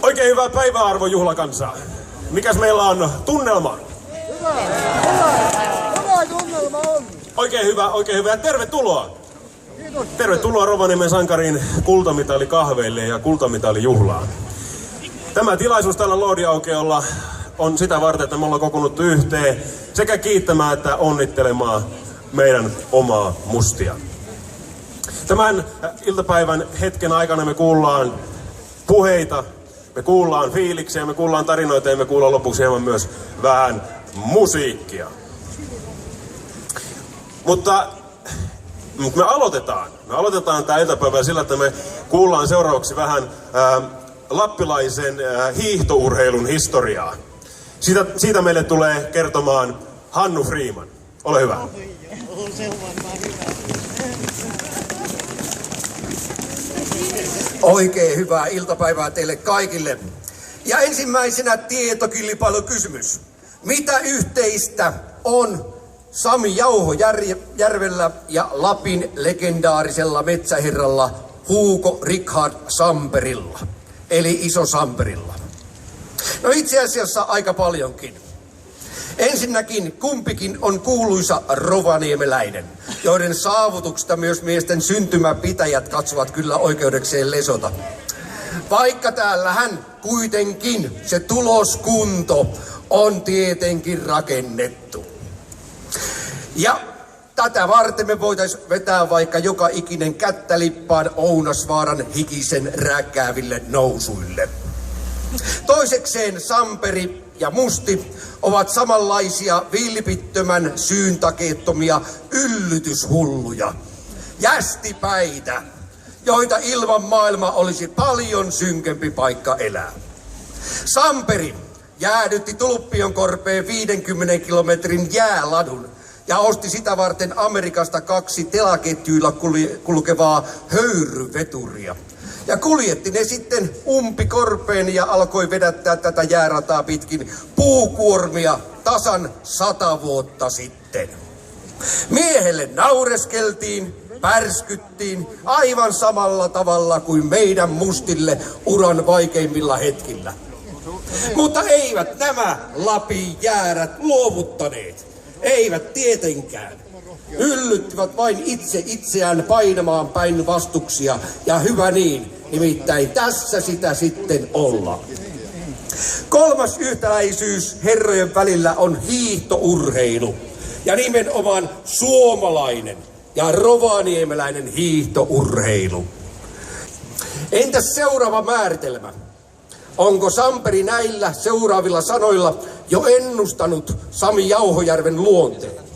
Oikein hyvää päivää, arvon juhlakansaa. Mikäs meillä on tunnelma? Hyvä tunnelma on. Oikein hyvä. Tervetuloa. Kiitos. Tervetuloa Rovaniemen sankarin kultamitalikahveille ja kultamitaalijuhlaan. Tämä tilaisuus tällä Lordi-aukeolla on sitä varten, että me ollaan kokoonnuttu yhteen sekä kiittämään että onnittelemaan meidän omaa mustia. Tämän iltapäivän hetken aikana me kuullaan puheita, me kuullaan fiiliksiä, me kuullaan tarinoita ja me kuullaan lopuksi hieman myös vähän musiikkia. Mutta me aloitetaan tämä iltapäivä sillä, että me kuullaan seuraavaksi vähän lappilaisen hiihtourheilun historiaa. Siitä meille tulee kertomaan Hannu Freeman. Ole hyvä. Oikein hyvää iltapäivää teille kaikille. Ja ensimmäisenä tietokilpailukysymys. Mitä yhteistä on Sami Jauhojärvellä ja Lapin legendaarisella metsäherralla Hugo Richard Samperilla, eli Iso Samperilla? No itse asiassa aika paljonkin. Ensinnäkin kumpikin on kuuluisa rovaniemeläinen, joiden saavutuksista myös miesten syntymäpitäjät katsovat kyllä oikeudekseen lesota. Vaikka täällähän kuitenkin se tuloskunto on tietenkin rakennettu. Ja tätä varten me voitaisiin vetää vaikka joka ikinen kättä lippaan Ounasvaaran hikisen räkkääville nousuille. Toisekseen Samperi ja Musti ovat samanlaisia vilpittömän syyntakeettomia yllytyshulluja, jästipäitä, joita ilman maailma olisi paljon synkempi paikka elää. Samperi jäädytti Tulppionkorpeen 50 kilometrin jääladun ja osti sitä varten Amerikasta 2 telaketjuilla kulkevaa höyryveturia. Ja kuljetti ne sitten umpikorpeen ja alkoi vedättää tätä jäärataa pitkin puukuormia tasan 100 vuotta sitten. Miehelle naureskeltiin, pärskyttiin aivan samalla tavalla kuin meidän mustille uran vaikeimmilla hetkillä. Mutta eivät nämä Lapin jäärät luovuttaneet. Eivät tietenkään. Yllyttivät vain itseään painamaan päin vastuksia, ja hyvä niin, nimittäin tässä sitä sitten ollaan. Kolmas yhtäläisyys herrojen välillä on hiihtourheilu, ja nimenomaan suomalainen ja rovaniemeläinen hiihtourheilu. Entäs seuraava määritelmä? Onko Samperi näillä seuraavilla sanoilla jo ennustanut Sami Jauhojärven luonteen?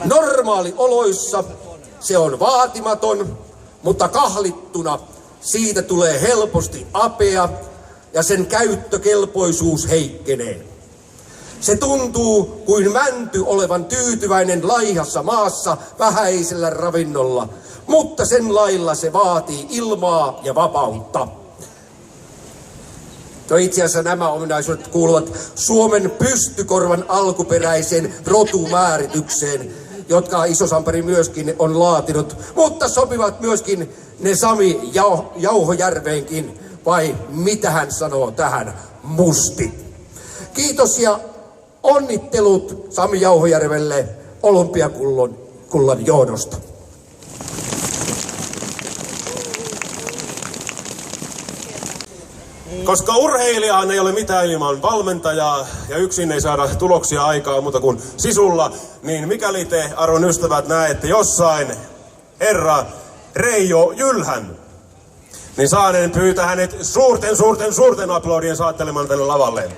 Normaalioloissa se on vaatimaton, mutta kahlittuna siitä tulee helposti apea ja sen käyttökelpoisuus heikkenee. Se tuntuu kuin mänty olevan tyytyväinen laihassa maassa vähäisellä ravinnolla, mutta sen lailla se vaatii ilmaa ja vapautta. No itse asiassa nämä ominaisuudet kuuluvat Suomen pystykorvan alkuperäiseen rotumääritykseen, jotka Iso Samperi myöskin on laatinut, mutta sopivat myöskin ne Sami Jauhojärveenkin, vai mitä hän sanoo tähän, Musti. Kiitos ja onnittelut Sami Jauhojärvelle olympiakullan johdosta. Koska urheilijahan ei ole mitään ilman valmentajaa ja yksin ei saada tuloksia aikaa muuta kuin sisulla, niin mikäli te, arvon ystävät, näette jossain herra Reijo Jylhän, niin saanen pyytää hänet suurten aplodien saattelemaan tänne lavalle.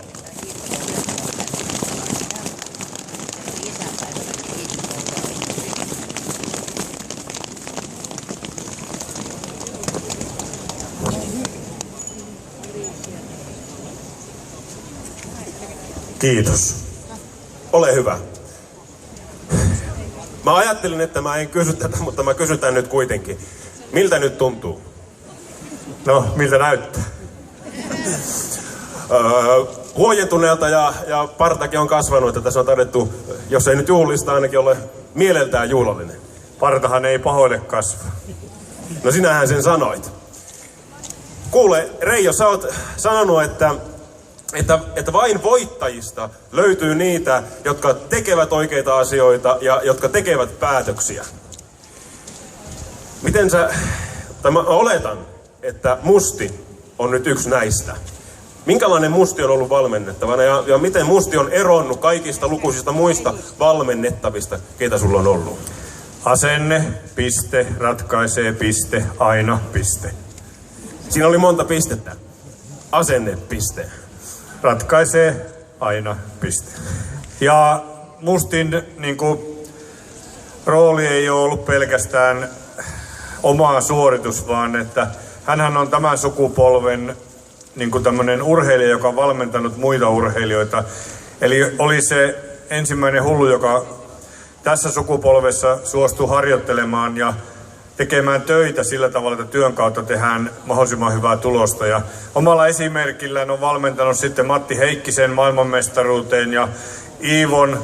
Kiitos. Ole hyvä. Mä ajattelin, että mä en kysy tätä, mutta mä kysytään nyt kuitenkin. Miltä nyt tuntuu? No, miltä näyttää? Huojentuneelta ja partakin on kasvanut, että tässä on todettu, jos ei nyt juhlista, ainakin ole mieleltään juhlallinen. Partahan ei pahoille kasva. No sinähän sen sanoit. Kuule, Reijo, sä oot sanonut, että vain voittajista löytyy niitä, jotka tekevät oikeita asioita ja jotka tekevät päätöksiä. Mä oletan, että Musti on nyt yksi näistä. Minkälainen Musti on ollut valmennettavana ja miten Musti on eronnut kaikista lukuisista muista valmennettavista, keitä sulla on ollut? Asenne, piste, ratkaisee, piste, aina, piste. Siinä oli monta pistettä. Asenne, piste. Ratkaisee, aina, piste. Ja Mustin rooli ei ole ollut pelkästään oma suoritus, vaan että hänhän on tämän sukupolven tämmöinen urheilija, joka on valmentanut muita urheilijoita. Eli oli se ensimmäinen hullu, joka tässä sukupolvessa suostui harjoittelemaan ja tekemään töitä sillä tavalla, että työn kautta tehdään mahdollisimman hyvää tulosta. Ja omalla esimerkillään on valmentanut sitten Matti Heikkisen maailmanmestaruuteen ja Iivon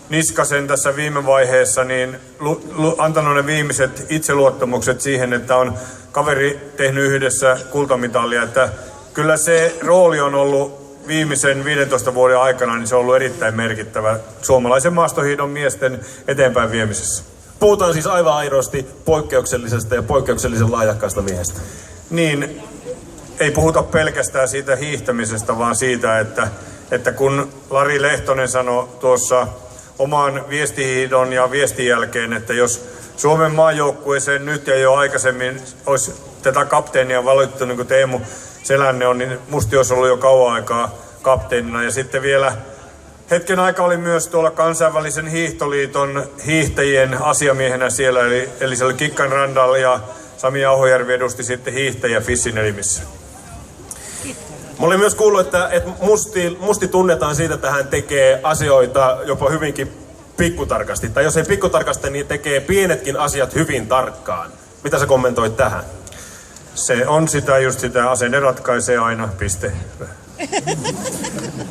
Niskasen tässä viime vaiheessa, niin antanut ne viimeiset itseluottamukset siihen, että on kaveri tehnyt yhdessä kultamitalia. Että kyllä se rooli on ollut viimeisen 15 vuoden aikana, niin se on ollut erittäin merkittävä suomalaisen maastohiidon miesten eteenpäin viemisessä. Puhutaan siis aivan aidosti poikkeuksellisesta ja poikkeuksellisen lahjakkaasta miehestä. Niin, ei puhuta pelkästään siitä hiihtämisestä, vaan siitä, että kun Lari Lehtonen sanoi tuossa oman viestihiidon ja viestin jälkeen, että jos Suomen maajoukkueeseen nyt ja jo aikaisemmin olisi tätä kapteenia valittu, niin kuin Teemu Selänne on, niin Musti olisi ollut jo kauan aikaa kapteenina. Ja sitten vielä hetken aikaa oli myös tuolla kansainvälisen hiihtoliiton hiihtäjien asiamiehenä siellä, eli se oli Kikkan Randall ja Sami Ahojärvi edusti sitten hiihtäjiä FISin elimissä. Mä olin myös kuullut, että Musti tunnetaan siitä, että hän tekee asioita jopa hyvinkin pikkutarkasti. Tai jos ei pikkutarkasti, niin tekee pienetkin asiat hyvin tarkkaan. Mitä sä kommentoit tähän? Se on sitä asenne ratkaisee aina, piste.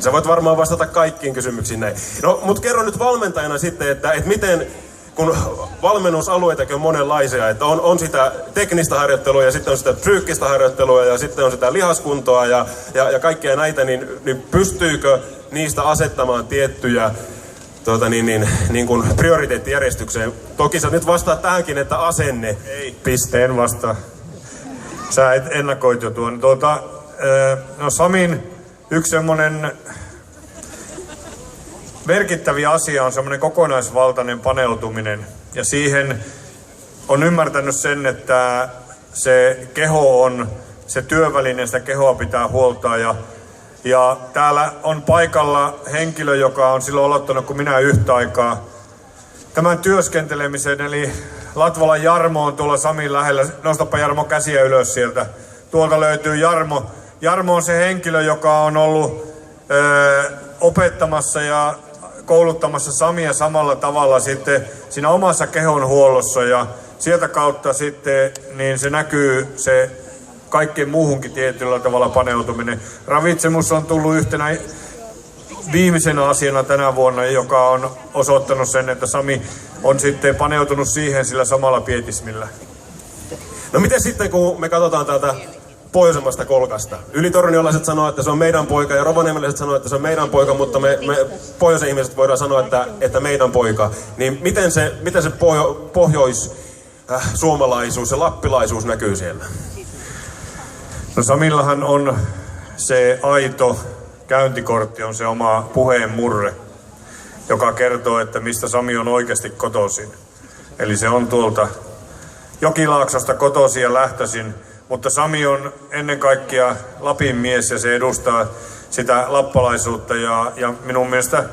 Sä voit varmaan vastata kaikkiin kysymyksiin näin. No, mut kerro nyt valmentajana sitten, että miten, kun valmennusalueitakin on monenlaisia, että on sitä teknistä harjoittelua ja sitten on sitä psyykkistä harjoittelua ja sitten on sitä lihaskuntoa ja kaikkea näitä, niin pystyykö niistä asettamaan tiettyjä niin kuin prioriteettijärjestykseen? Toki sä nyt vastaat tähänkin, että asenne, pisteen vastaa. Sä et ennakoit jo tuon. No Samin yksi semmonen merkittäviä asia on semmoinen kokonaisvaltainen paneutuminen. Ja siihen on ymmärtänyt sen, että se keho on se työväline, sitä kehoa pitää huoltaa. Ja täällä on paikalla henkilö, joka on silloin aloittanut kuin minä yhtä aikaa tämän työskentelemisen. Eli Latvalan Jarmo on tuolla Samin lähellä. Nostapa Jarmo käsiä ylös sieltä. Tuolta löytyy Jarmo. Jarmo on se henkilö, joka on ollut opettamassa ja kouluttamassa Samia samalla tavalla sitten siinä omassa kehonhuollossa. Ja sieltä kautta sitten niin se näkyy se kaikkeen muuhunkin tietyllä tavalla paneutuminen. Ravitsemus on tullut yhtenä viimeisenä asiana tänä vuonna, joka on osoittanut sen, että Sami on sitten paneutunut siihen sillä samalla pietismillä. No miten sitten, kun me katsotaan täältä pohjoisemmasta kolkasta? Ylitorniolaiset sanoo, että se on meidän poika ja rovaniemeläiset sanoo, että se on meidän poika, mutta me pohjoisen ihmiset voidaan sanoa, että meidän poika. Niin miten se pohjois-suomalaisuus ja lappilaisuus näkyy siellä? No Samillahan on se aito käyntikortti, on se oma puheen murre, joka kertoo, että mistä Sami on oikeasti kotoisin. Eli se on tuolta Jokilaaksosta kotoisin ja lähtöisin, mutta Sami on ennen kaikkea Lapin mies ja se edustaa sitä lappalaisuutta ja minun mielestä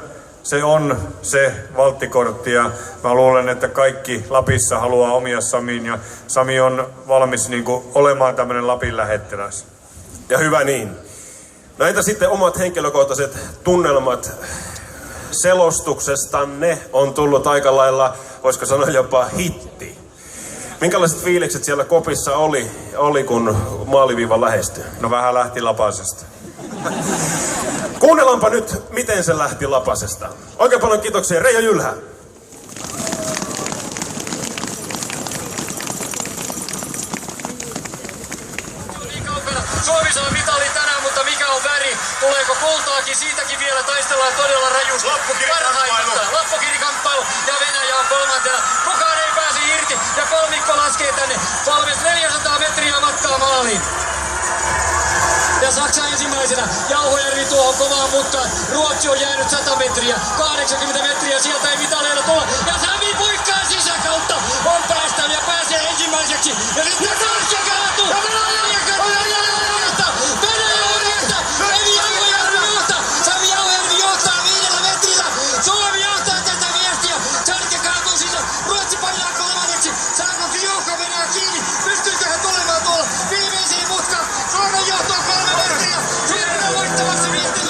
se on se valttikortti ja mä luulen, että kaikki Lapissa haluaa omia Samiin ja Sami on valmis olemaan tämmöinen Lapin lähettiläs. Ja hyvä niin. No entä sitten omat henkilökohtaiset tunnelmat selostuksestanne on tullut aika lailla, voisiko sanoa jopa hitti. Minkälaiset fiilikset siellä kopissa oli kun maaliviiva lähestyi? No vähän lähti lapasesta. Kuunnellaanpa nyt, miten se lähti lapasesta. Oikein paljon kiitoksia, Reijo Jylhä. Suomi niin siitäkin vielä taistellaan todella rajusti. Loppukirikamppailu ja Venäjä on kolmantena. Kukaan ei pääse irti ja kolmikko laskee tänne. Valmis 400 metriä matkaa maaliin. Ja Saksa ensimmäisenä. Jauhojärvi tuohon kovaan mukaan. Ruotsi on jäänyt 100 metriä. 80 metriä sieltä ei mitaleilla tulla. Ja Sami puikkaa sisäkautta. On päästänyt ja pääsee ensimmäiseksi. Ja nyt Saksa kaatuu. Venäjä on johtaa. Sami Jauhojärvi johtaa 5 metrillä. Suomi johtaa tätä viestiä. Sarke kaatuu sisään. Ruotsi painaa kolmanneksi. Saako Jouko Venäjä kiinni? Pystyykö hän tulemaan tuolla viimeisiin mutkaan? Suomen johto 3 metriä. Suomi on voittamassa viestin.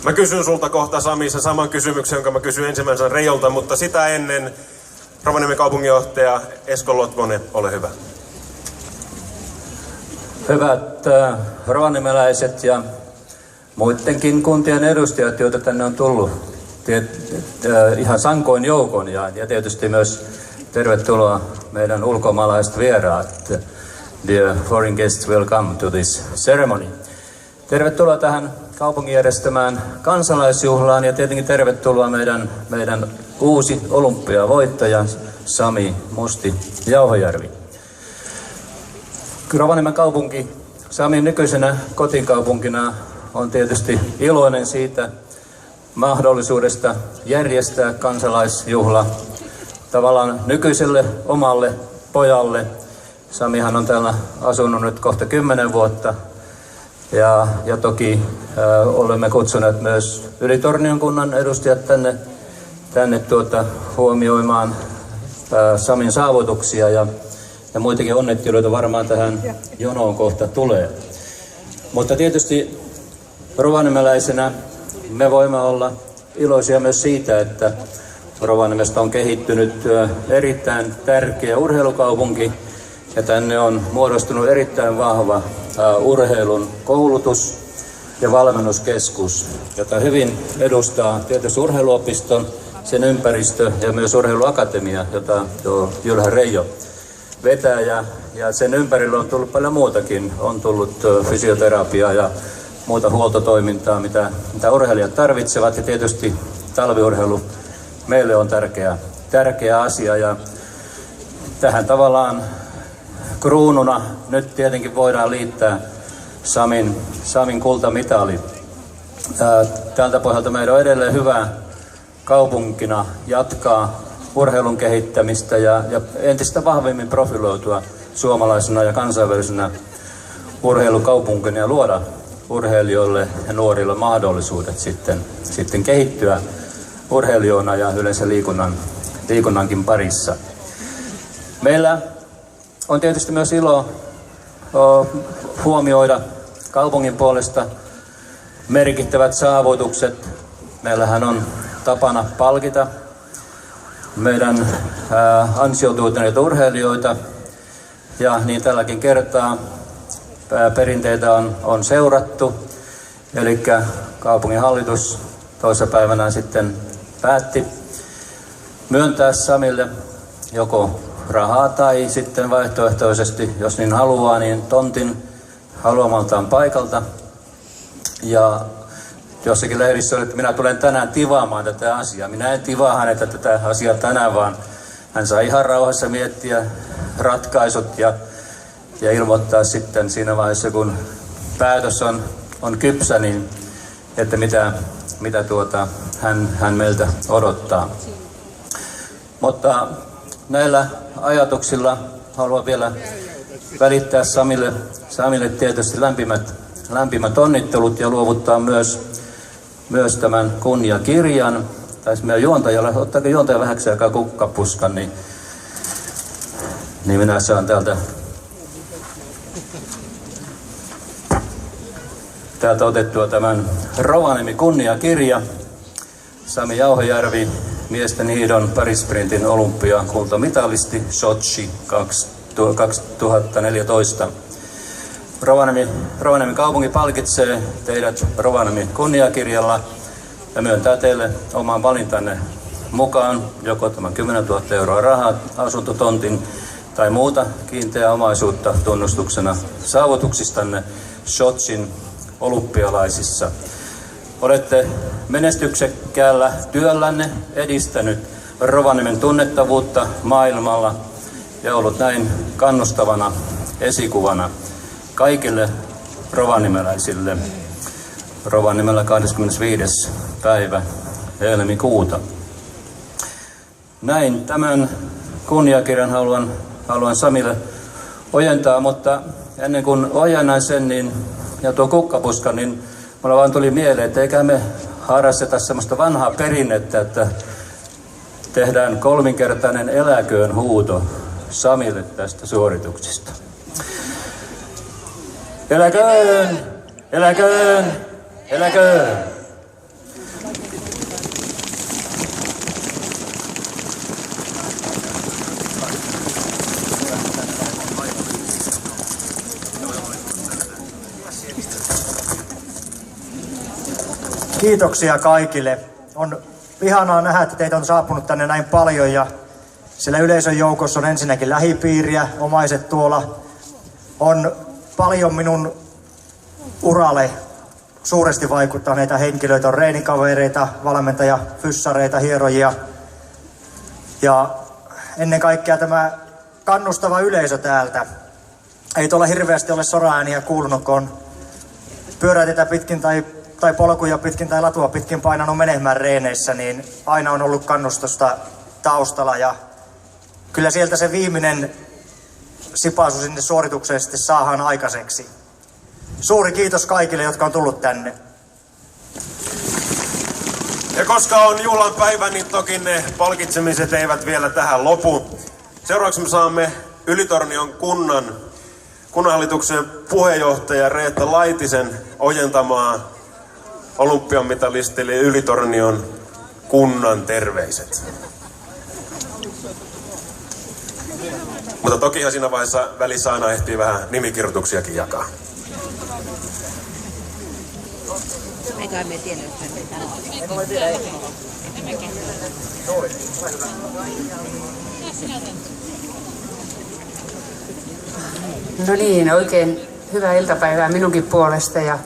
Mä kysyn sulta kohta, Sami, sen saman kysymyksen, jonka mä kysyin ensimmäisenä Reijolta, mutta sitä ennen Rovaniemen kaupunginjohtaja Esko Lotvonen, ole hyvä. Hyvät rovaniemeläiset ja muidenkin kuntien edustajat, joita tänne on tullut ihan sankoin joukon ja tietysti myös tervetuloa meidän ulkomaalaiset vieraat. Dear foreign guests, welcome to this ceremony. Tervetuloa tähän kaupungin järjestämään kansalaisjuhlaan ja tietenkin tervetuloa meidän uusi olympiavoittaja Sami Musti Jauhojärvi. Rovaniemen kaupunki Samin nykyisenä kotikaupunkina on tietysti iloinen siitä mahdollisuudesta järjestää kansalaisjuhla tavallaan nykyiselle omalle pojalle. Samihan on täällä asunut nyt kohta 10 vuotta. Ja toki olemme kutsuneet myös Ylitornion kunnan edustajat tänne huomioimaan Samin saavutuksia ja muitakin onnitteluita varmaan tähän jonoon kohta tulee. Mutta tietysti rovaniemeläisenä me voimme olla iloisia myös siitä, että Rovaniemestä on kehittynyt erittäin tärkeä urheilukaupunki ja tänne on muodostunut erittäin vahva urheilun koulutus- ja valmennuskeskus, jota hyvin edustaa tietysti urheiluopiston, sen ympäristö ja myös urheiluakatemia, jota Jylhä Reijo vetää. Ja sen ympärillä on tullut paljon muutakin. On tullut fysioterapiaa ja muuta huoltotoimintaa, mitä urheilijat tarvitsevat. Ja tietysti talviurheilu meille on tärkeä asia. Ja tähän tavallaan kruununa nyt tietenkin voidaan liittää Samin kultamitali. Tältä pohjalta meidän on edelleen hyvä kaupunkina jatkaa urheilun kehittämistä ja entistä vahvemmin profiloitua suomalaisena ja kansainvälisenä urheilukaupunkina ja luoda urheilijoille ja nuorille mahdollisuudet sitten kehittyä urheilijoina ja yleensä liikunnankin parissa. Meillä on tietysti myös ilo huomioida kaupungin puolesta merkittävät saavutukset. Meillähän on tapana palkita meidän ansioituneita urheilijoita ja niin tälläkin kertaa perinteitä on seurattu. Eli kaupungin hallitus toissapäivänä sitten päätti myöntää Samille joko rahaa tai sitten vaihtoehtoisesti, jos niin haluaa, niin tontin haluamaltaan paikalta. Ja jossakin lehdissä oli, että minä tulen tänään tivaamaan tätä asiaa. Minä en tivaa häneltä tätä asiaa tänään, vaan hän saa ihan rauhassa miettiä ratkaisut ja ilmoittaa sitten siinä vaiheessa, kun päätös on kypsä, niin että mitä hän meiltä odottaa. Mutta näillä ajatuksilla haluan vielä välittää Samille tietysti lämpimät onnittelut ja luovuttaa myös tämän kunniakirjan. Taisi meidän juontajalle, ottaako juontaja vähäksi aikaa kukkapuskan, niin minä saan täältä otettua tämän Rovaniemi kunniakirja. Sami Jauhojärvi, miesten hiidon parisprintin olympiakultamitalisti, Sochi 2014. Rovaniemen kaupunki palkitsee teidät Rovaniemen kunniakirjalla ja myöntää teille oman valintanne mukaan joko tämän 10 000 euroa rahaa, asuntotontin tai muuta kiinteää omaisuutta tunnustuksena saavutuksistanne Sotsin olympialaisissa. Olette menestyksekkäällä työllänne edistänyt Rovaniemen tunnettavuutta maailmalla ja ollut näin kannustavana esikuvana kaikille rovaniemeläisille Rovaniemellä 25. päivä helmikuuta. Näin tämän kunniakirjan haluan Samille ojentaa, mutta ennen kuin ojennan sen ja tuo kukkapuska, niin mulla vaan tuli mieleen, että eikä me harrasteta semmoista vanhaa perinnettä, että tehdään 3-kertainen eläköön huuto Samille tästä suorituksista. Eläköön! Eläköön! Eläköön! Kiitoksia kaikille. On ihanaa nähdä, että teitä on saapunut tänne näin paljon ja siellä yleisön joukossa on ensinnäkin lähipiiriä, omaiset tuolla. On paljon minun uralle suuresti vaikuttaneita henkilöitä, on reenikavereita, valmentajia, fyssareita, hierojia ja ennen kaikkea tämä kannustava yleisö täältä. Ei tuolla hirveästi ole soraääniä kuulunut, kun on pyörätetä pitkin tai polkuja pitkin tai latua pitkin painanut menemään reeneissä, niin aina on ollut kannustusta taustalla ja kyllä sieltä se viimeinen sipaisu sinne suoritukseen sitten saadaan aikaiseksi. Suuri kiitos kaikille, jotka on tullut tänne. Ja koska on juhlan päivä, niin toki ne palkitsemiset eivät vielä tähän lopu. Seuraavaksi me saamme Ylitornion kunnanhallituksen puheenjohtaja Reetta Laitisen ojentamaan olympiamitalisti Ylitornion kunnan terveiset. Mutta tokihan siinä vaiheessa välissä aina ehtii vähän nimikirjoituksiakin jakaa. Eikä me tiedä, että no niin, oikein hyvää iltapäivää minunkin puolesta ja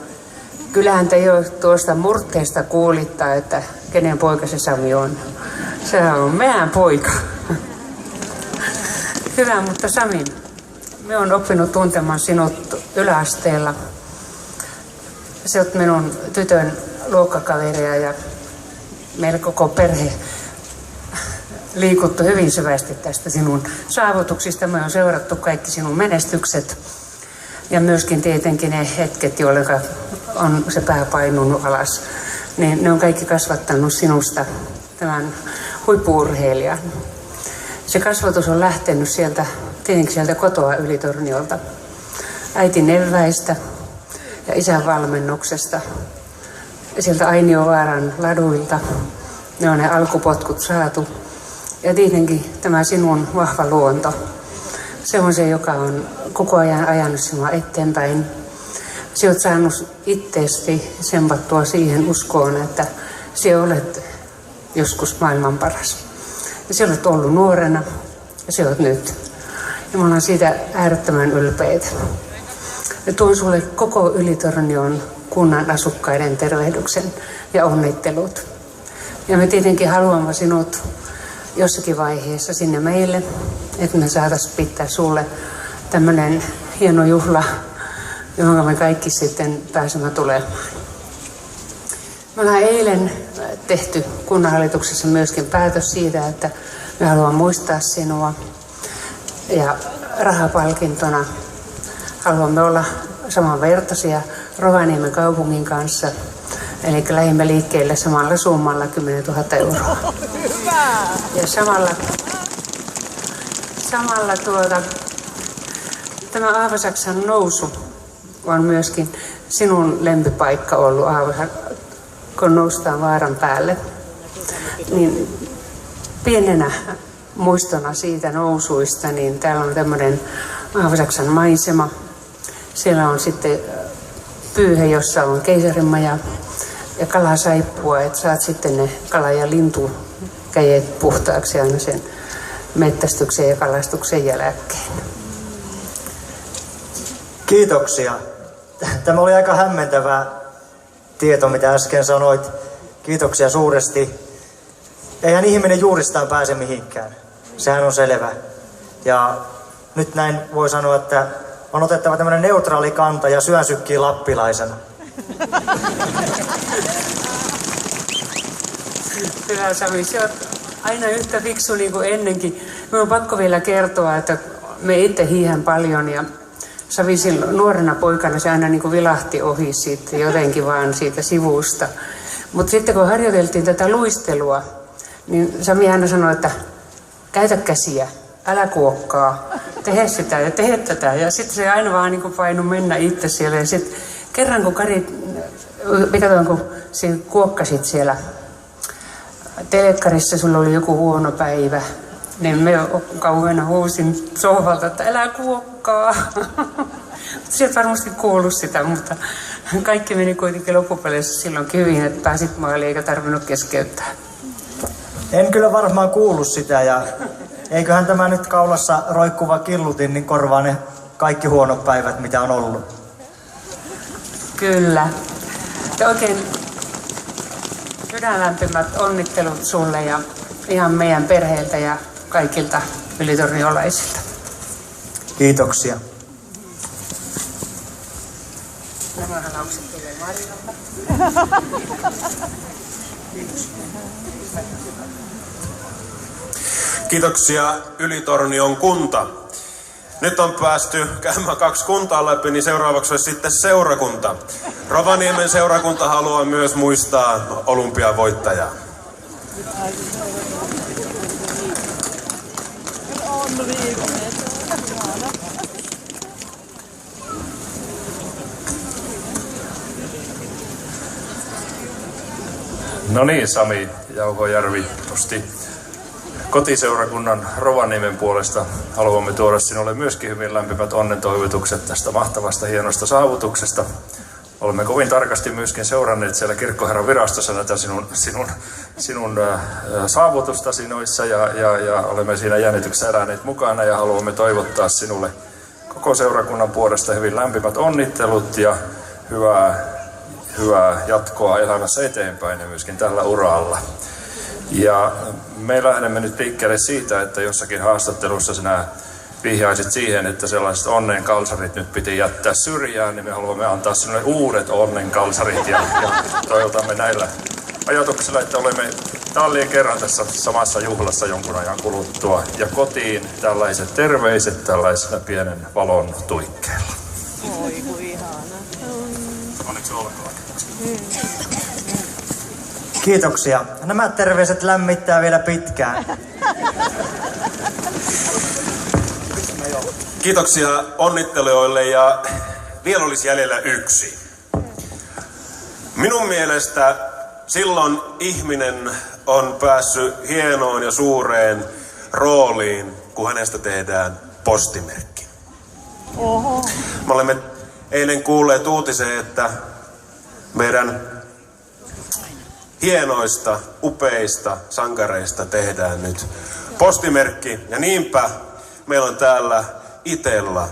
kyllähän te jo tuosta murteesta kuulitte, että kenen poika se Sami on. Se on meidän poika. Hyvä, mutta Sami, me on oppinut tuntemaan sinut yläasteella. Sä oot minun tytön luokkakaveria ja meillä koko perhe liikuttu hyvin syvästi tästä sinun saavutuksista. Me on seurattu kaikki sinun menestykset ja myöskin tietenkin ne hetket, jolloin on se pää painunut alas. Niin ne on kaikki kasvattanut sinusta tämän huippu-urheilijan. Se kasvatus on lähtenyt tietenkin sieltä kotoa Ylitorniolta. Äitin eväistä ja isän valmennuksesta. Ja sieltä Ainiovaaran laduilta. Ne on ne alkupotkut saatu. Ja tietenkin tämä sinun vahva luonto. Se on se, joka on koko ajan ajanut sinua eteenpäin. Sinä olet saanut itseäsi sempattua siihen uskoon, että sinä olet joskus maailman paras. Ja sinä olet ollut nuorena ja sinä olet nyt. Ja me ollaan siitä äärettömän ylpeitä. Ja tuon sulle koko Ylitornion kunnan asukkaiden tervehdyksen ja onnittelut. Ja me tietenkin haluamme sinut jossakin vaiheessa sinne meille, että me saataisiin pitää sulle tämmöinen hieno juhla, johon me kaikki sitten pääsemme tulemaan. Me ollaan eilen tehty kunnanhallituksessa myöskin päätös siitä, että me haluamme muistaa sinua ja rahapalkintona haluamme olla samanvertaisia Rovaniemen kaupungin kanssa. Eli lähimme liikkeelle samalla summalla 10 000 euroa. Ja samalla tämä Aavasaksan nousu on myöskin sinun lempipaikka ollut, kun noustaan vaaran päälle. Niin pienenä muistona siitä nousuista, niin täällä on tämmöinen Aavasaksan maisema. Siellä on sitten pyyhe, jossa on keisarinmaja ja kalasaippua, että saat sitten ne kala- ja lintukäjet puhtaaksi aina sen mettästyksen ja kalastuksen jälkeen. Kiitoksia. Tämä oli aika hämmentävä tieto, mitä äsken sanoit. Kiitoksia suuresti. Eihän ihminen juuristaan pääse mihinkään. Sehän on selvä. Ja nyt näin voi sanoa, että on otettava tämmöinen neutraali kanta ja syön sykkii lappilaisena. Hyvä Sami, sä oot aina yhtä fiksu niin kuin ennenkin. Minun on pakko vielä kertoa, että me itse hiihän paljon ja Sami silloin nuorena poikana se aina niin kuin vilahti ohi siitä jotenkin vaan siitä sivusta. Mutta sitten kun harjoiteltiin tätä luistelua, niin Sami aina sanoi, että käytä käsiä, älä kuokkaa, tehe sitä ja tehe tätä. Ja sitten se aina vaan niin kuin painui mennä itse siellä. Ja sitten kerran kun kun sinä kuokkasit siellä telekkarissa, sulla oli joku huono päivä, niin me kauheena huusin sohvalta, että älä kuokkaa. Sieltä varmasti kuullut sitä, mutta kaikki meni kuitenkin loppupeleissä silloinkin hyvin, että pääsit maaliin eikä tarvinnut keskeyttää. En kyllä varmaan kuullut sitä ja eiköhän tämä nyt kaulassa roikkuva killutin niin korvaa ne kaikki huonot päivät, mitä on ollut. Kyllä. Ja oikein sydänlämpimät onnittelut sulle ja ihan meidän perheeltä ja kaikilta ylitorniolaisilta. Kiitoksia. Nämä halaukset tulee Marjalle. Kiitoksia Ylitornion kunta. Nyt on päästy käymään 2 kuntaa läpi, niin seuraavaksi olisi sitten seurakunta. Rovaniemen seurakunta haluaa myös muistaa olympiavoittajaa. No niin, Sami Jauhojärvi nosti kotiseurakunnan Rovaniemen puolesta. Haluamme tuoda sinulle myöskin hyvin lämpimät onnentoivotukset tästä mahtavasta hienosta saavutuksesta. Olemme kovin tarkasti myöskin seuranneet siellä kirkkoherran virastossa näitä sinun saavutustasi noissa ja olemme siinä jännityksessä eläneet mukana ja haluamme toivottaa sinulle koko seurakunnan puolesta hyvin lämpimät onnittelut ja hyvää jatkoa elämässä eteenpäin ja myöskin tällä uralla. Ja me lähdemme nyt liikkeelle siitä, että jossakin haastattelussa sinä vihjaisit siihen, että sellaiset onnenkalsarit nyt piti jättää syrjään, niin me haluamme antaa sinulle uudet onnenkalsarit ja toivotamme näillä ajatuksilla, että olemme tallien kerran tässä samassa juhlassa jonkun ajan kuluttua ja kotiin tällaiset terveiset tällaisella pienen valon tuikkeella. Oi, kun ihana. Onneksi olkoon. Kiitoksia. Nämä terveiset lämmittää vielä pitkään. Kiitoksia onnittelijoille ja vielä olisi jäljellä 1. Minun mielestä silloin ihminen on päässyt hienoon ja suureen rooliin, kun hänestä tehdään postimerkki. Oho. Me olemme eilen kuulleet uutisen, että meidän hienoista, upeista sankareista tehdään nyt postimerkki. Ja niinpä meillä on täällä Itella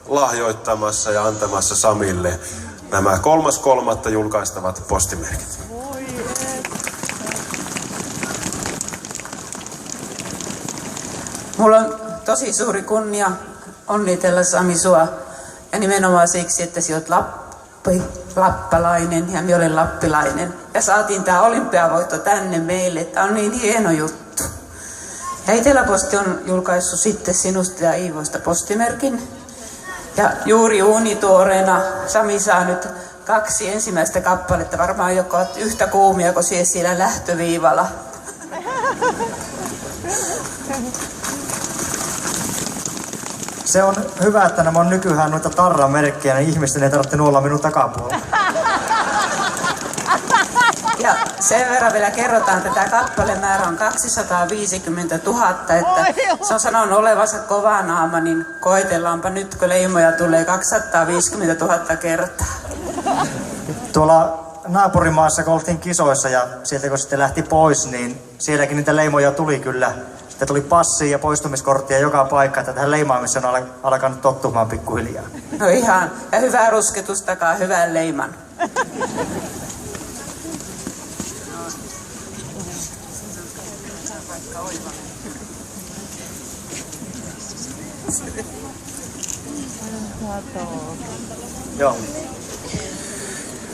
lahjoittamassa ja antamassa Samille nämä 3.3. julkaistavat postimerkit. Mulla on tosi suuri kunnia onnitella Sami sua ja nimenomaan siksi, että sä oot lappalainen ja minä olen lappilainen. Ja saatiin tää olympiavoitto tänne meille, tää on niin hieno juttu. Ja Eteläposti on julkaissut sitten sinusta ja Iivoista postimerkin. Ja juuri uunituoreena Sami saa nyt 2 ensimmäistä kappaletta, varmaan joka on yhtä kuumia kuin siellä lähtöviivalla. Se on hyvä, että nämä on nykyään noita tarramerkkejä, niin ihmisten ei tarvitse nuolla minun takapuolella. Ja sen verran vielä kerrotaan, että tämä kappalemäärä on 250 000, että se on sanonut olevansa kova naama, niin koetellaanpa nyt, kun leimoja tulee 250 000 kertaa. Tuolla naapurimaassa, kun oltiin kisoissa ja sieltä kun sitten lähti pois, niin sielläkin niitä leimoja tuli kyllä. Sitten tuli passia ja poistumiskorttia joka paikka, että tähän leimaamiseen on alkanut tottumaan pikkuhiljaa. No ihan, ja hyvää rusketus takaa hyvän leiman. Joo.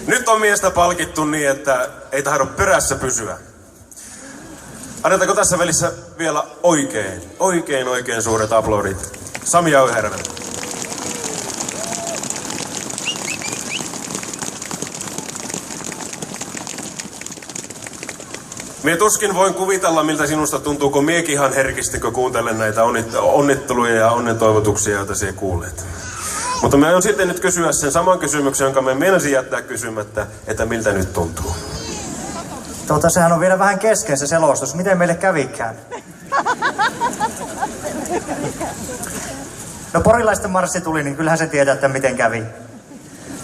Nyt on miestä palkittu niin, että ei tahdo perässä pysyä. Annetaanko tässä välissä vielä oikein suuret aplodit Sami Jauhijärvelle. Mie tuskin voin kuvitella, miltä sinusta tuntuu, kun miekin ihan herkistin, kun kuuntelen näitä onnitteluja ja onnentoivotuksia, joita siellä kuulet. Mutta me on sitten nyt kysyä sen saman kysymyksen, jonka me meinasin jättää kysymättä, että miltä nyt tuntuu. Sehän on vielä vähän kesken se selostus. Miten meille kävikään? No porilaisten marssi tuli, niin kyllähän se tietää, että miten kävi.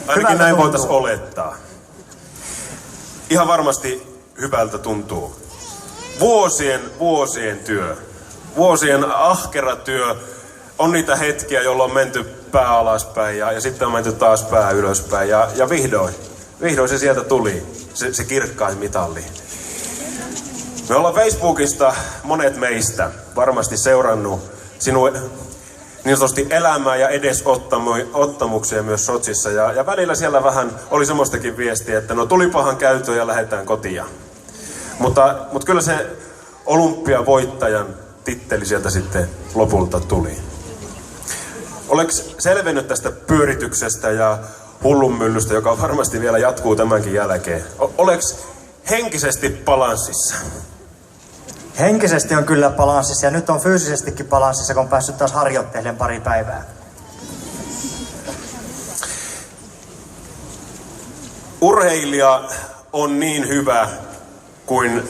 Ainakin näin voitaisiin olettaa. Ihan varmasti hyvältä tuntuu. Vuosien työ. Vuosien ahkera työ. On niitä hetkiä, jolloin on menty pää alaspäin ja sitten on menty taas pää ylöspäin. Ja vihdoin se sieltä tuli. Se kirkkain mitalli. Me ollaan Facebookista monet meistä varmasti seurannut sinun niin sanotusti elämää ja edesottamuksia myös Sotsissa. Ja välillä siellä vähän oli semmoistakin viestiä, että no tulipahan käytöön ja lähdetään kotiin. Mutta kyllä se olympiavoittajan titteli sieltä sitten lopulta tuli. Oletko selvennyt tästä pyörityksestä ja hullunmyllystä, joka varmasti vielä jatkuu tämänkin jälkeen? Oletko henkisesti balanssissa? Henkisesti on kyllä balanssissa ja nyt on fyysisestikin balanssissa, kun on päässyt taas harjoittelemaan pari päivää. Urheilija on niin hyvä kuin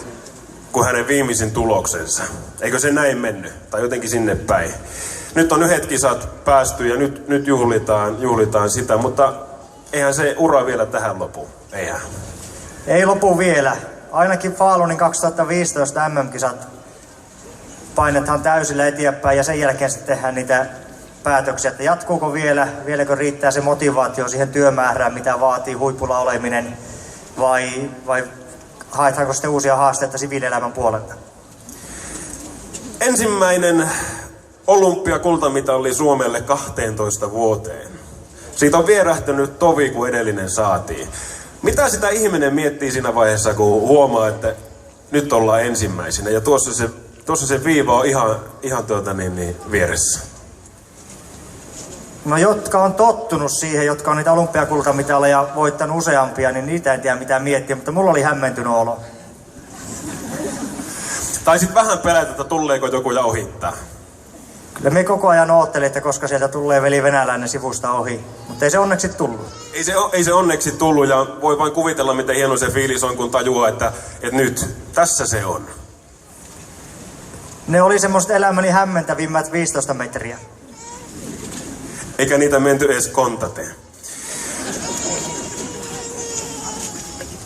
hänen viimeisin tuloksensa. Eikö se näin mennyt? Tai jotenkin sinne päin. Nyt on yhdet kisat päästy ja nyt juhlitaan sitä, mutta eihän se ura vielä tähän lopu. Eihän. Ei lopu vielä. Ainakin Falunin 2015 MM-kisat painetaan täysillä eteenpäin ja sen jälkeen sitten tehdään niitä päätöksiä, että jatkuuko vieläkö riittää se motivaatio siihen työmäärään, mitä vaatii huipulla oleminen, vai haetaanko sitten uusia haasteita siviilielämän puolelta? Ensimmäinen olympiakultamitali Suomelle 12 vuoteen. Siitä on vierähtänyt tovi, kun edellinen saatiin. Mitä sitä ihminen miettii siinä vaiheessa, kun huomaa, että nyt ollaan ensimmäisenä ja tuossa se viiva on ihan vieressä? No jotka on tottunut siihen, jotka on niitä olympiakultamitaleja voittanut useampia, niin niitä en tiedä mitä miettiä, mutta mulla oli hämmentynyt olo. Tai sit vähän pelätä, että tuleeko joku ja ohittaa. Kyllä me koko ajan oottelin, että koska sieltä tulee veli venäläinen sivusta ohi, mutta ei se onneksi tullut. Ei se onneksi tullut ja voi vain kuvitella, miten hieno se fiilis on, kun tajuaa, että nyt tässä se on. Ne oli semmoiset elämäni hämmentävimmät 15 metriä. Eikä niitä menty edes kontateen.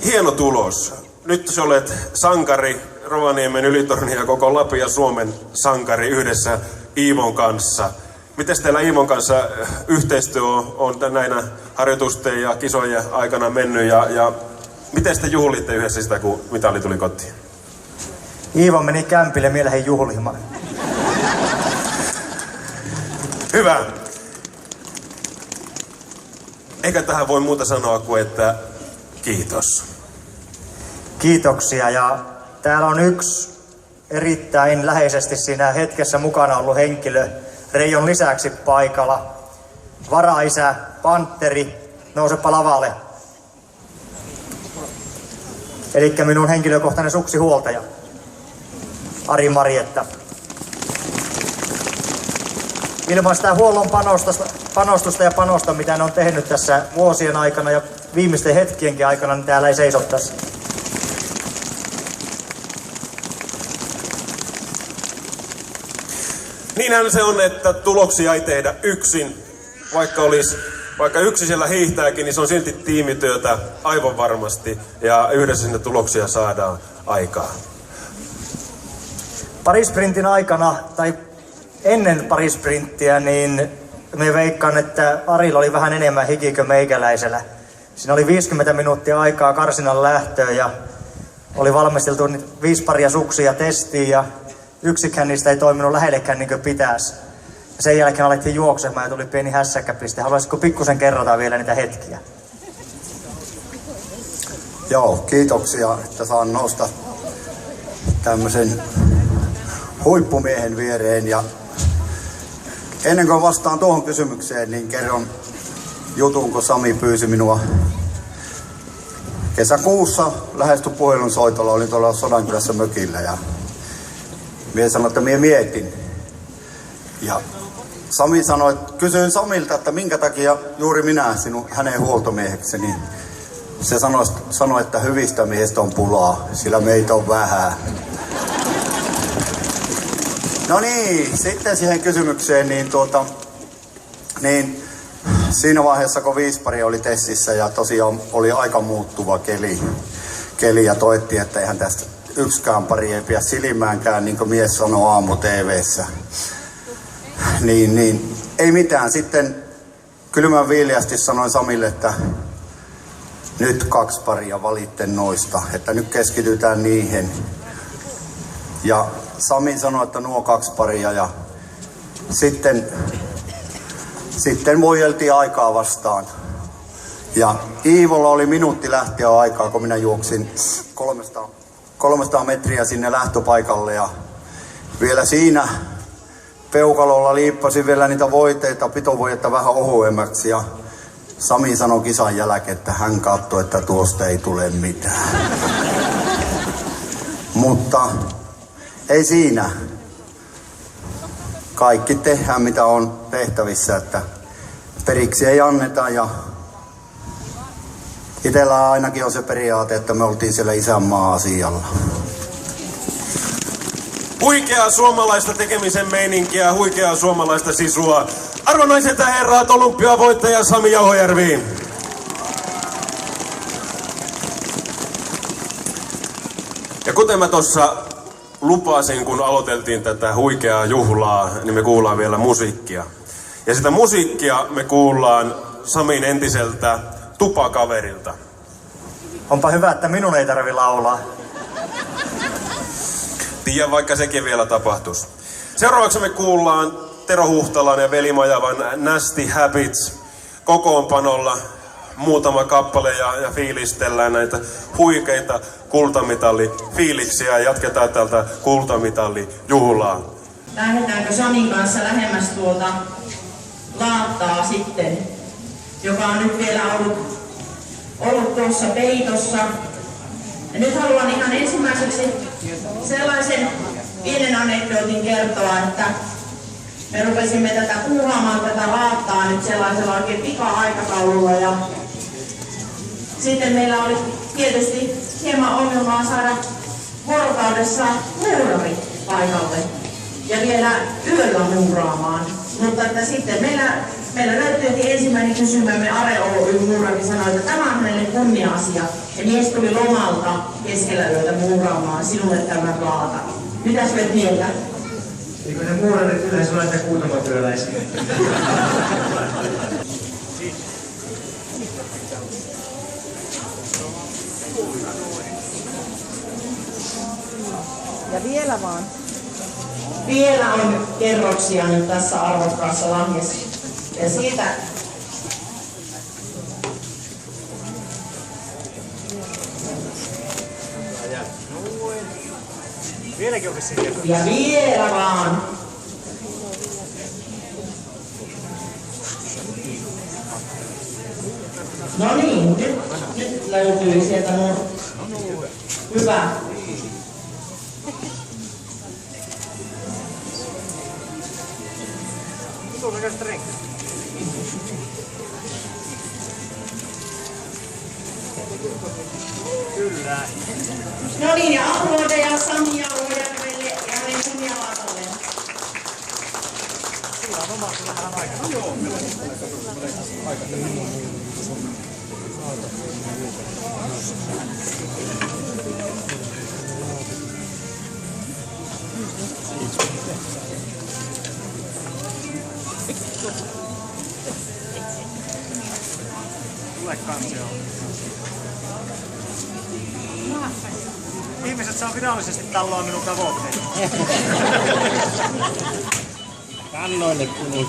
Hieno tulos. Nyt sä olet sankari, Rovaniemen, Ylitornin ja koko Lapin ja Suomen sankari yhdessä Iivon kanssa. Miten teillä Iivon kanssa yhteistyö on näinä harjoitusten ja kisojen aikana mennyt ja miten te juhlitte yhdessä sitä, kun mitali tuli kotiin? Iivo meni kämpille mielehän juhlimaan. Hyvä. Eikä tähän voi muuta sanoa kuin, että kiitos. Kiitoksia ja täällä on yksi erittäin läheisesti siinä hetkessä mukana ollut henkilö Reijon lisäksi paikalla. Varaisä, Pantteri, nousepa lavalle. Elikkä minun henkilökohtainen suksihuoltaja, Ari Marietta. Ilman sitä huollon panostusta ja panosta, mitä ne on tehnyt tässä vuosien aikana ja viimeisten hetkienkin aikana, niin täällä ei seisottaisi. Niinhän se on, että tuloksia ei tehdä yksin. Vaikka yksi siellä hiihtääkin, niin se on silti tiimityötä aivan varmasti. Ja yhdessä sinne tuloksia saadaan aikaan. Parisprintin aikana, tai ennen parisprinttiä, niin me veikkaan, että Arilla oli vähän enemmän hiki kuin meikäläisellä. Siinä oli 50 minuuttia aikaa karsinan lähtöön ja oli valmisteltu 5 paria suksia testiin ja yksikään niistä ei toiminut lähellekään niin kuin pitäisi. Ja sen jälkeen alettiin juoksemaan ja tuli pieni hässäkkäpiste. Haluaisitko pikkusen kerrata vielä niitä hetkiä? Joo, kiitoksia, että saan nousta tämmöisen huippumiehen viereen. Ja ennen kuin vastaan tuohon kysymykseen, niin kerron jutun, kun Sami pyysi minua kesäkuussa lähesty puhelinsoitolla. Olin tuolla Sodankylässä mökillä ja minä sanoin, että minä mietin. Ja Sami sanoi, että kysyin Samilta, että minkä takia juuri minä hänen huoltomieheksi, niin se sanoi, että hyvistä miehistä on pulaa, sillä meitä on vähän. No niin, sitten siihen kysymykseen, niin siinä vaiheessa kun 5 paria oli testissä ja tosiaan oli aika muuttuva keli ja toettiin, että eihän tästä yksikään pari ei pidä silmäänkään, niin kuin mies sanoi aamu TV:ssä. Niin ei mitään. Sitten kylmän viileästi sanoin Samille, että nyt 2 paria valitten noista, että nyt keskitytään niihin. Ja Sami sanoi, että nuo 2 paria ja sitten voijeltiin aikaa vastaan. Ja Iivolla oli minuutti lähteä aikaa, kun minä juoksin 300 metriä sinne lähtöpaikalle ja vielä siinä peukalolla liippasin vielä niitä voiteita, pitovoitetta vähän ohuemmaksi ja Sami sanoi kisan jälkeen, että hän katsoi, että tuosta ei tule mitään. Mutta ei siinä. Kaikki tehdään mitä on tehtävissä, että periksi ei anneta ja itsellä ainakin on se periaate, että me oltiin siellä isänmaan asialla. Huikeaa suomalaista tekemisen meininkiä, huikeaa suomalaista sisua. Arvon naiset ja herrat, olympiavoittaja Sami Jauhojärvi. Ja kuten mä tuossa lupasin, kun aloiteltiin tätä huikeaa juhlaa, niin me kuullaan vielä musiikkia. Ja sitä musiikkia me kuullaan Samin entiseltä tupakaverilta. Onpa hyvä, että minun ei tarvi laulaa. Tiedän, vaikka sekin vielä tapahtuisi. Seuraavaksi me kuullaan Tero Huhtalan ja Veli Majavan Nasty Habits kokoonpanolla muutama kappale ja fiilistellään näitä huikeita kultamitalifiiliksiä ja jatketaan tältä kultamitalijuhlaa. Lähdetäänkö Samin kanssa lähemmäs tuolta laattaa sitten, joka on nyt vielä ollut tuossa peitossa. Ja nyt haluan ihan ensimmäiseksi sellaisen pienen anekdootin kertoa, että me rupesimme puuhaamaan tätä laattaa nyt sellaisella oikein pika-aikataululla ja sitten meillä oli tietysti hieman ongelmaa saada vuorokaudessa muurari paikalle ja vielä yöllä muuraamaan. Mutta että sitten meillä löytyi ensimmäinen kysymämme Are Oy muurari sanoi, että tämä on hänelle kunnia-asia. Ja mies tuli lomalta keskellä yötä muuraamaan sinulle tämän laatan. Mitäs olet mieltä? Eikö ne muurarit yleensä laittaa kuutamatyöläisiä? Ja vielä vaan. Vielä on kerroksia nyt tässä arvokkaassa lahjassa. Ja siitä ja vielä vaan. No niin, nyt löytyy sieltä hyvä. Kyllä. No niin, ja aplodeja Sami Jauhojärvelle ja hänen kunnialaatalleen. Ihmiset saa virallisesti talloa minun tavoitteeni. Kannoille kuluu.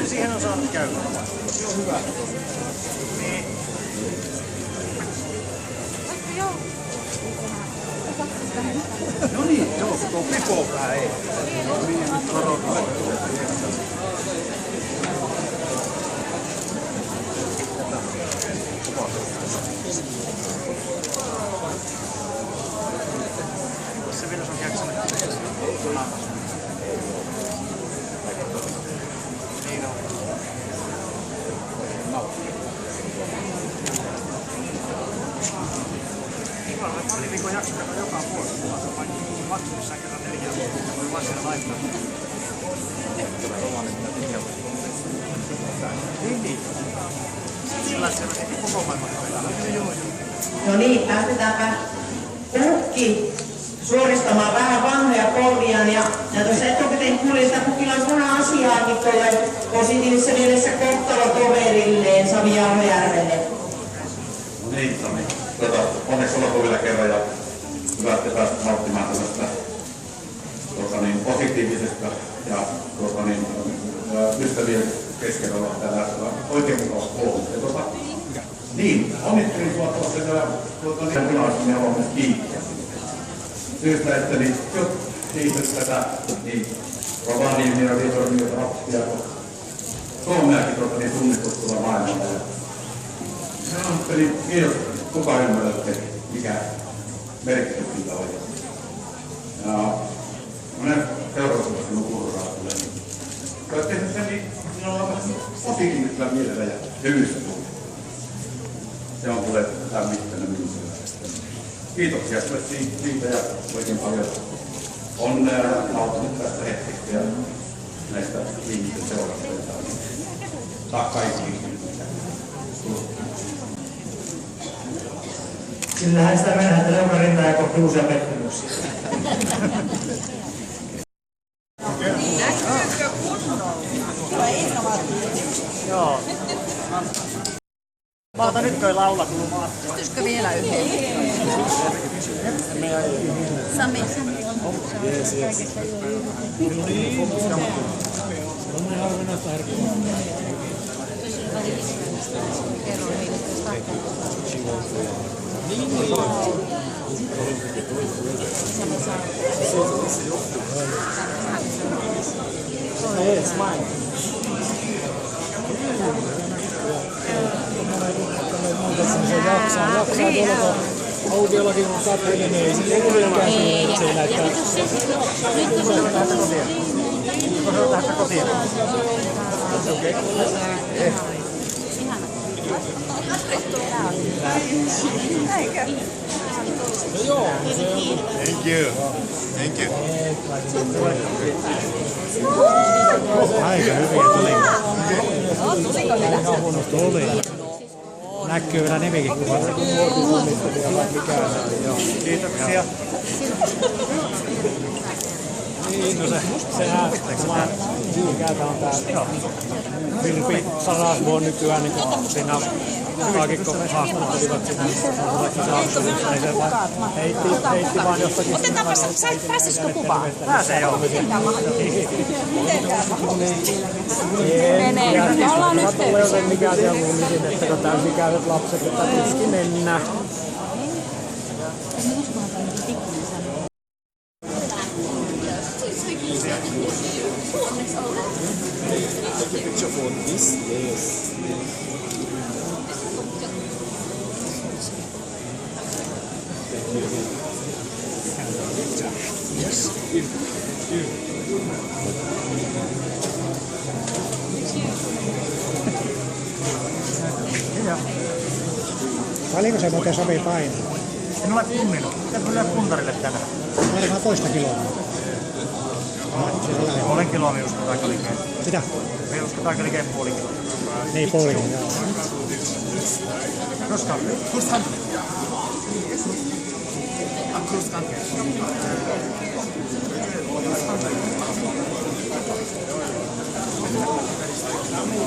Siihen on saanut käydä. Se on hyvä. Niin. No niin, joo, tuo pipopää ei. Se vielä on jaksanut. Niin on. Mä pari viikon jakson katsoin joka vuosi, kun mä vain maksimissaan kerran 4 vuotta. Voi vaan siellä laittaa. Niin. Sellaisia koko maailman hoitaa. No niin, päästetäänpä Pukki suoristamaan vähän vanhoja polviaan. Ja tuossa etukäteen kuulin, että Pukilla on vähän asiaakin tuolle positiivisessa mielessä kohtalotoverilleen Sami Jauhojärvelle. No niin, Sami. Onneksi ollaan vielä kerran ja hyvä, että päästä nauttimaan tällaista positiivisesta ja ystävien keskellä olla täällä oikein mukava koulu. Niin, onnittelin sua tuossa tilaisuuden haluan kiittää. Syystä, että kiitos tätä Rovaniemia, Vitornia, Rappia, Suomeakin tunnettu tuolla maailmalla. Eli kiitos, kuka ymmärrätte, mikä merkitys sillä on. Ja monen seuraavassa sinun kurraa tulee. Kun olet tehnyt sen, niin minulla on vähän positiivisella mielellä ja hyvissä tunteissa. Se on tulee lämmittänyt minun sydämestäni. Kiitoksia siitä ja oikein paljon onnea ja nauttinut tästä hetkestä ja näistä ihmisten seurasta. Saa kaikki. Sillähän sitä mennään, että leuka rintaa ja kohti uusia pettymyksiä. Joo. Mä otan nyt toi laula kulmaa. Pystyisikö vielä yhden? Sami. Yes. Audiollakin on katselinen, ei se mikään siinä, että se näyttää. Lähdetään kotiin. No joo, se on. Thank you. Thank you. Aika hyviä tuli. Tuli. Näkyy vielä nimikin kuvassa. Kiitoksia. Niin, no se äänestämään mikä on tää Virpi Sarasvuo on nykyään, niin siinä Kaakikko haastattelivat siinä kisahaastattelussa, niin se vaan heitti vaan jostakin. Otetaanpas, pääsisikö kuvaan? Pääsee joo. Menee, me ollaan yhteydessä. Tulee mikä siellä luulisin, että kun täysikäiset lapset, että tuskin mennään. Take a picture for this? Yes. Paljonko se muuten sopii painaa? En ole punninut. Miten tulee puntarille tänään? Varmaan toista kiloa. Puolen kiloa me uskotaan likeen. Mitä? Me uskotaan likeen puoli kiloa. Niin puoli kiloa. Koska?